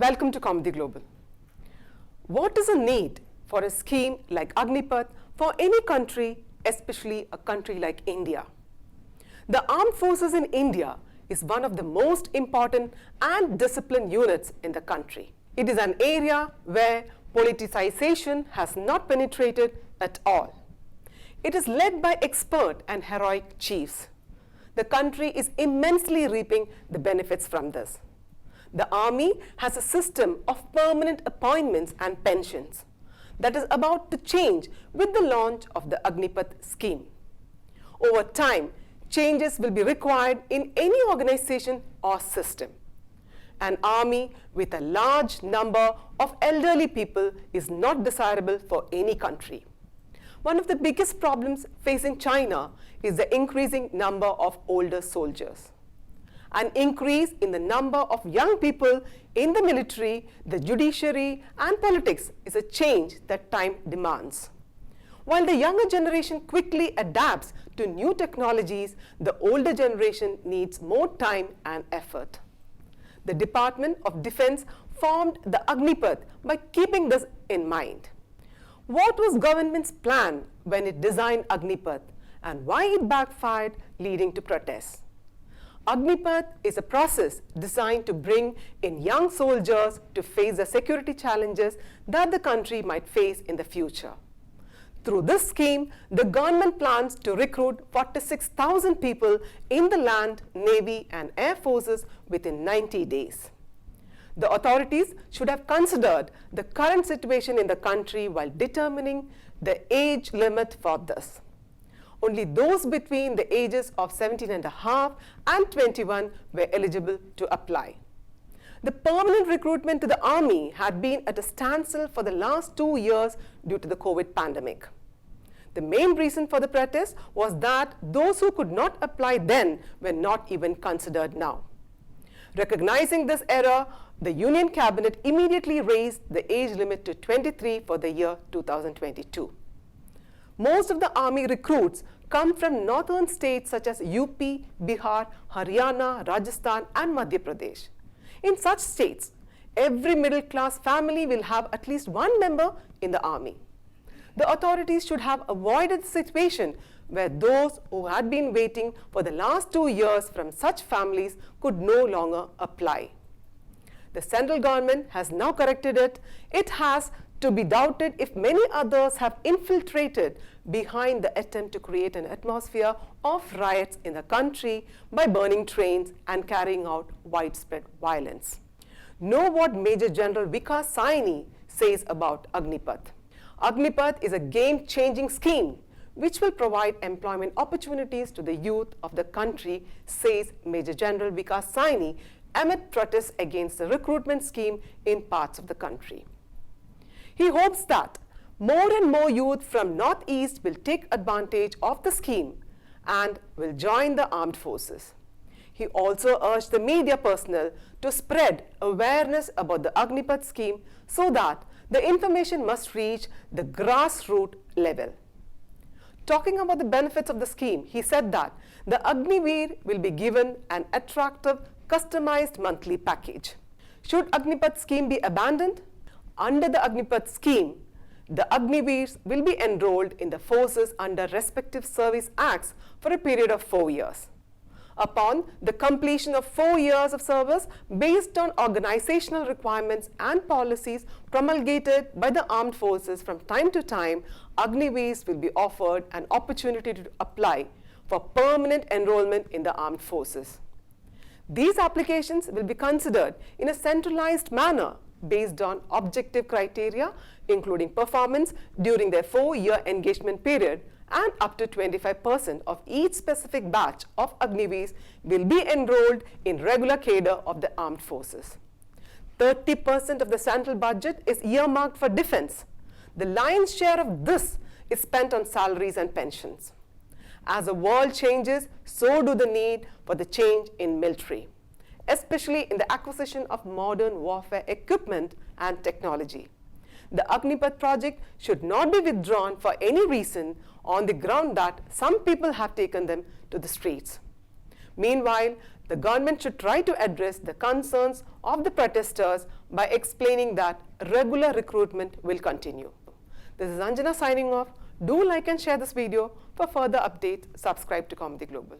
Welcome to Kaumudy Global. What is a need for a scheme like Agnipath for any country, especially a country like India? The armed forces in India is one of the most important and disciplined units in the country. It is an area where politicization has not penetrated at all. It is led by expert and heroic chiefs. The country is immensely reaping the benefits from this. The army has a system of permanent appointments and pensions that is about to change with the launch of the Agnipath scheme. Over time, changes will be required in any organization or system. An army with a large number of elderly people is not desirable for any country. One of the biggest problems facing China is the increasing number of older soldiers. An increase in the number of young people in the military, the judiciary, and politics is a change that time demands. While the younger generation quickly adapts to new technologies, the older generation needs more time and effort. The Department of Defense formed the Agnipath by keeping this in mind. What was government's plan when it designed Agnipath and why it backfired, leading to protests? Agnipath is a process designed to bring in young soldiers to face the security challenges that the country might face in the future. Through this scheme, the government plans to recruit 46,000 people in the land, navy, and air forces within 90 days. The authorities should have considered the current situation in the country while determining the age limit for this. Only those between the ages of 17.5 and 21 were eligible to apply. The permanent recruitment to the army had been at a standstill for the last 2 years due to the COVID pandemic. The main reason for the protest was that those who could not apply then were not even considered now. Recognizing this error, the Union Cabinet immediately raised the age limit to 23 for the year 2022. Most of the army recruits come from northern states such as UP, Bihar, Haryana, Rajasthan, and Madhya Pradesh. In such states, every middle-class family will have at least one member in the army. The authorities should have avoided the situation where those who had been waiting for the last 2 years from such families could no longer apply. The central government has now corrected it. It has to be doubted if many others have infiltrated behind the attempt to create an atmosphere of riots in the country by burning trains and carrying out widespread violence. Know what Major General Vikas Saini says about Agnipath. Agnipath is a game-changing scheme which will provide employment opportunities to the youth of the country, says Major General Vikas Saini amid protests against the recruitment scheme in parts of the country. He hopes that more and more youth from Northeast will take advantage of the scheme and will join the armed forces. He also urged the media personnel to spread awareness about the Agnipath scheme so that the information must reach the grassroots level. Talking about the benefits of the scheme, he said that the Agniveer will be given an attractive, customized monthly package. Should Agnipath scheme be abandoned? Under the Agnipath scheme, the Agniveers will be enrolled in the forces under respective service acts for a period of 4 years. Upon the completion of 4 years of service, based on organizational requirements and policies promulgated by the armed forces from time to time, Agniveers will be offered an opportunity to apply for permanent enrollment in the armed forces. These applications will be considered in a centralized manner based on objective criteria, including performance during their 4-year engagement period, and up to 25% of each specific batch of Agniveers will be enrolled in regular cadre of the armed forces. 30% of the central budget is earmarked for defense. The lion's share of this is spent on salaries and pensions. As the world changes, so do the need for the change in military, especially in the acquisition of modern warfare equipment and technology. The Agnipath project should not be withdrawn for any reason on the ground that some people have taken them to the streets. Meanwhile, the government should try to address the concerns of the protesters by explaining that regular recruitment will continue. This is Anjana signing off. Do like and share this video. For further updates, subscribe to Kaumudy Global.